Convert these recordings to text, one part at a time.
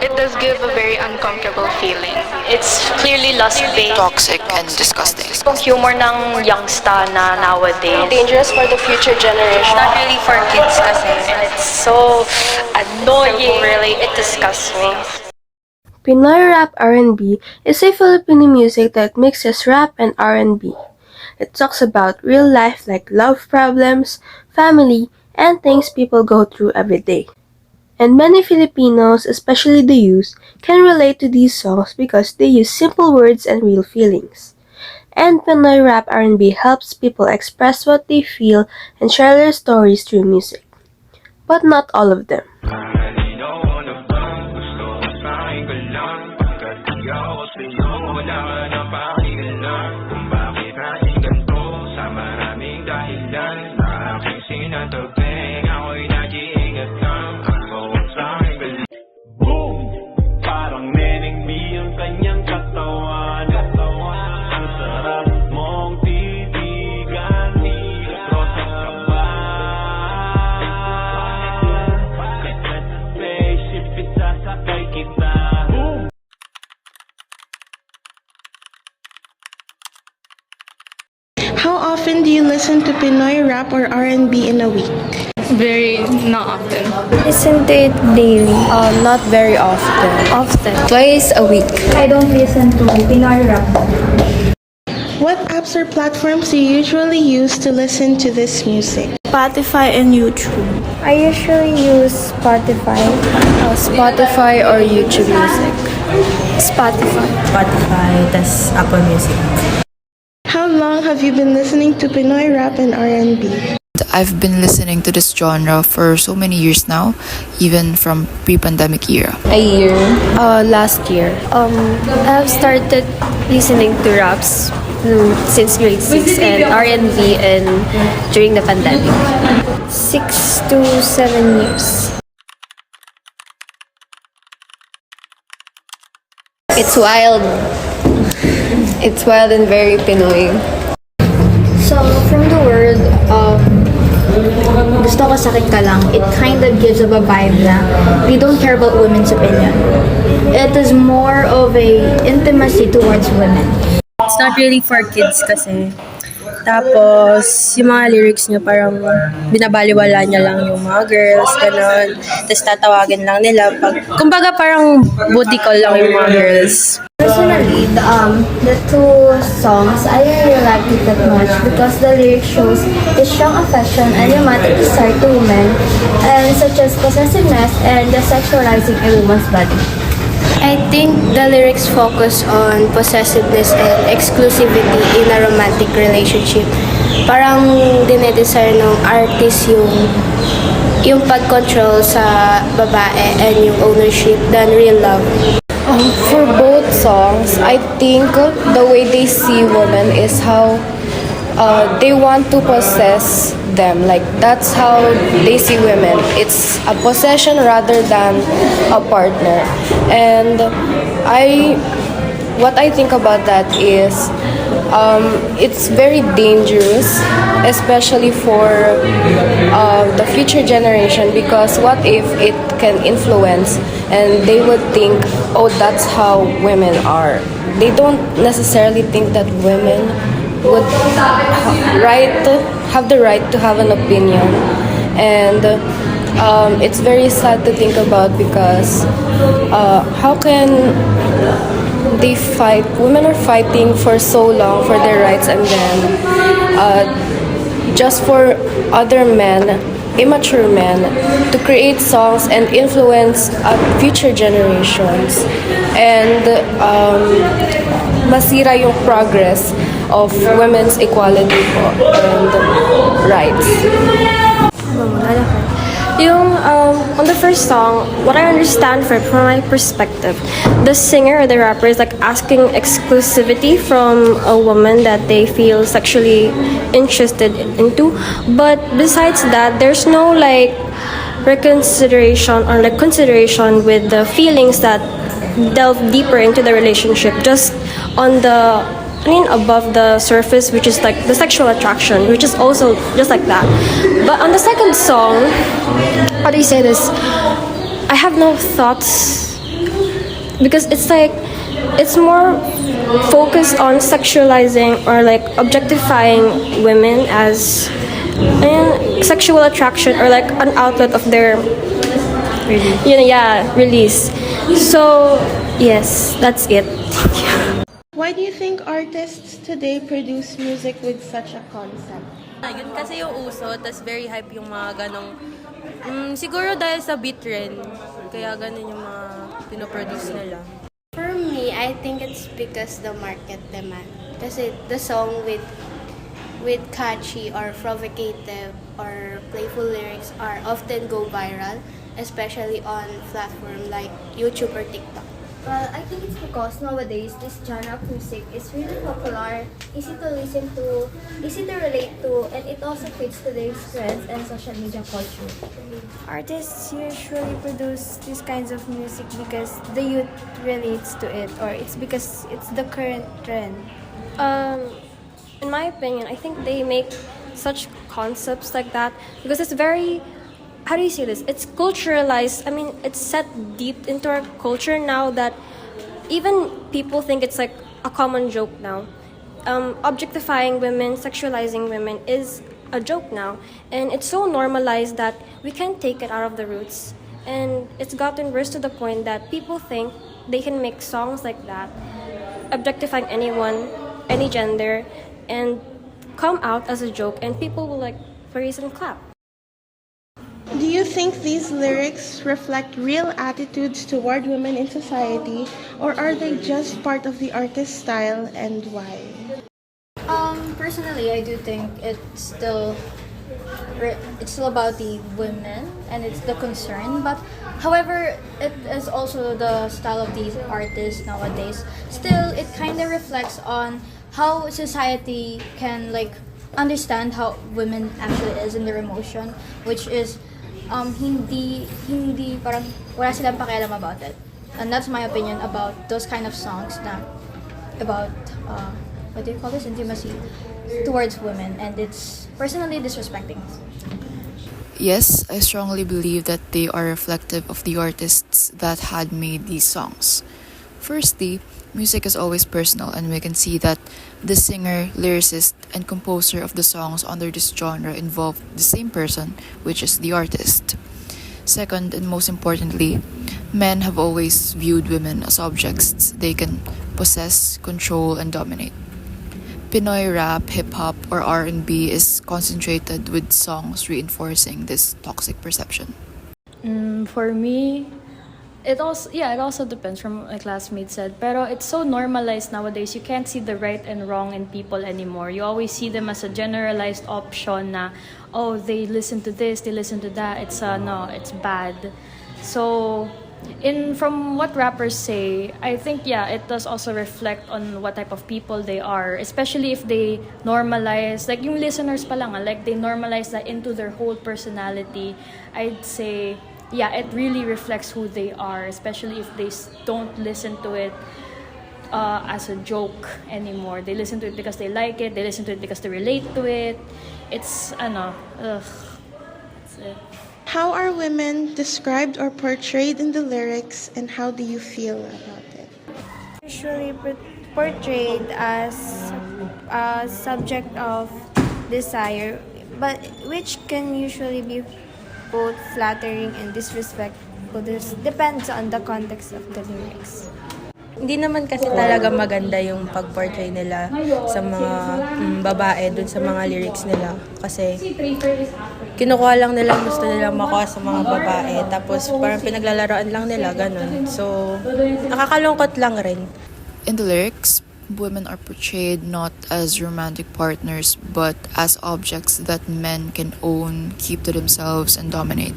It does give a very uncomfortable feeling. It's clearly lust-based. Toxic and disgusting. Yung humor ng youngsta na nowadays. Dangerous for the future generation. Not really for kids kasi. And it's so annoying. Really, it disgusts me. Pinoy Rap R&B is a Filipino music that mixes rap and R&B. It talks about real life like love problems, family, and things people go through every day. And many Filipinos, especially the youth, can relate to these songs because they use simple words and real feelings. And Pinoy Rap R&B helps people express what they feel and share their stories through music. But not all of them. How often do you listen to Pinoy rap or R&B in a week? Very not often. Listen to it daily. Not very often. Twice a week. I don't listen to Pinoy rap. What apps or platforms do you usually use to listen to this music? Spotify and YouTube. I usually use Spotify or YouTube Music. Spotify, tas Apple Music. How long have you been listening to Pinoy rap and R&B? I've been listening to this genre for so many years now, even from pre-pandemic era. A year. Last year. I've started listening to raps since grade 6 and R&B and during the pandemic. 6 to 7 years. It's wild. It's wild and very Pinoy. So, from the word, gusto ko sakit ka lang, it kind of gives of a vibe na we don't care about women's opinion. It is more of a intimacy towards women. It's not really for kids kasi. Tapos, yung mga lyrics niya parang binabaliwala niya lang yung mga girls, gano'n. Tapos tatawagin lang nila. Kumbaga parang booty call lang yung mga girls. Personally, the two songs, I really like it that much because the lyric shows the strong affection and romantic desire to women, and such as possessiveness and the sexualizing a woman's body. I think the lyrics focus on possessiveness and exclusivity in a romantic relationship. Parang dinedesire ng artist yung pag-control sa babae and yung ownership than real love. For both songs, I think the way they see women is how they want to possess them. Like, that's how they see women. It's a possession rather than a partner. And what I think about that is it's very dangerous, especially for the future generation, because what if it can influence and they would think, oh, that's how women are. They don't necessarily think that women would have the right to have an opinion. And it's very sad to think about because how can they fight? Women are fighting for so long for their rights, and then just for other men, immature men, to create songs and influence future generations, and masira yung progress of women's equality and rights. On the first song, what I understand from my perspective, the singer or the rapper is like asking exclusivity from a woman that they feel sexually interested into. But besides that, there's no like reconsideration or like consideration with the feelings that delve deeper into the relationship, just on the above the surface, which is like the sexual attraction, which is also just like that. But on the second song, how do you say this? I have no thoughts because it's more focused on sexualizing or like objectifying women as sexual attraction or like an outlet of their release. So yes, that's it. Why do you think artists today produce music with such a concept? Yun kasi yung uso, tas very hype yung mga ganong, siguro dahil sa beat rin, kaya ganun yung mga pinoproduce nila. For me, I think it's because the market demand. Kasi the song with catchy or provocative or playful lyrics are often go viral, especially on platforms like YouTube or TikTok. Well, I think it's because nowadays this genre of music is really popular, easy to listen to, easy to relate to, and it also fits today's trends and social media culture. Artists usually produce these kinds of music because the youth relates to it, or it's because it's the current trend. In my opinion, I think they make such concepts like that because it's very, how do you say this? It's culturalized. I mean, it's set deep into our culture now that even people think it's like a common joke now. Objectifying women, sexualizing women is a joke now. And it's so normalized that we can't take it out of the roots. And it's gotten worse to the point that people think they can make songs like that, objectifying anyone, any gender, and come out as a joke, and people will like praise and clap. Do you think these lyrics reflect real attitudes toward women in society, or are they just part of the artist's style, and why? Personally, I do think it's still about the women and it's the concern, but however, it is also the style of these artists nowadays. Still, it kind of reflects on how society can like understand how women actually is in their emotion, which is hindi parang wala silang pakialam about it. And that's my opinion about those kind of songs na about what do you call this, intimacy towards women, and it's personally disrespecting. Yes, I strongly believe that they are reflective of the artists that had made these songs. Firstly, music is always personal, and we can see that the singer, lyricist, and composer of the songs under this genre involve the same person, which is the artist. Second, and most importantly, men have always viewed women as objects they can possess, control, and dominate. Pinoy rap, hip-hop, or R&B is concentrated with songs reinforcing this toxic perception. For me, it also depends from my classmate said. Pero it's so normalized nowadays. You can't see the right and wrong in people anymore. You always see them as a generalized option na, oh, they listen to this, they listen to that. It's no, it's bad. So, from what rappers say, I think it does also reflect on what type of people they are, especially if they normalize, like yung listeners pa lang, like they normalize that into their whole personality. I'd say it really reflects who they are, especially if they don't listen to it as a joke anymore. They listen to it because they like it, they listen to it because they relate to it. It's that's it. How are women described or portrayed in the lyrics, and how do you feel about it? Usually portrayed as a subject of desire, but which can usually be both flattering and disrespectful. This depends on the context of the lyrics. Hindi naman kasi talaga maganda yung pag-portray nila sa mga babae dun sa mga lyrics nila. Kasi kinukuha lang nila, gusto nila makuha sa mga babae. Tapos parang pinaglalaroan lang nila, ganun. So, nakakalungkot lang rin. In the lyrics, women are portrayed not as romantic partners, but as objects that men can own, keep to themselves, and dominate.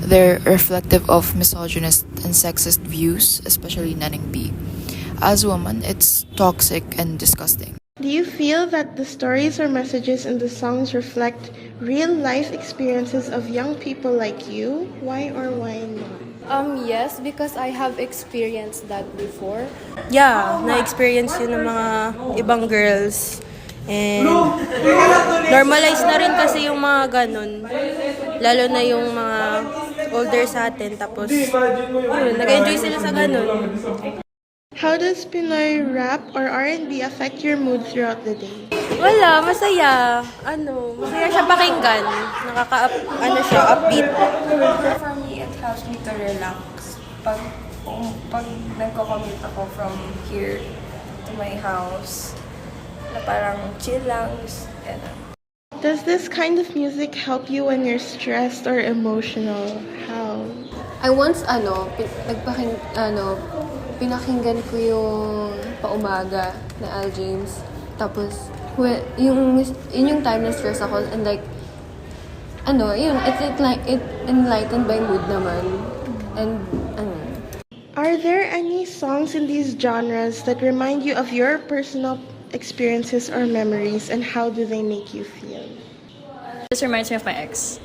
They're reflective of misogynist and sexist views, especially Neneng B. As a woman, it's toxic and disgusting. Do you feel that the stories or messages in the songs reflect real-life experiences of young people like you? Why or why not? Yes, because I have experienced that before. Yeah, na-experience yun ng mga ibang girls. And normalize na rin kasi yung mga ganun. Lalo na yung mga older sa atin. Tapos, yun, nag-enjoy sila sa ganun. How does Pinoy rap or R&B affect your mood throughout the day? Wala, masaya. Masaya siya pakinggan. Siya, upbeat. For me, it helps me to relax. Pag nagko-commute ako from here to my house, na parang chill lang, gano'n. Does this kind of music help you when you're stressed or emotional? How? I once, pinakinggan ko yung paumaga na Al James. Tapos, yung time na stress ako, and like, it enlightened my mood naman. And, Are there any songs in these genres that remind you of your personal experiences or memories, and how do they make you feel? This reminds me of my ex.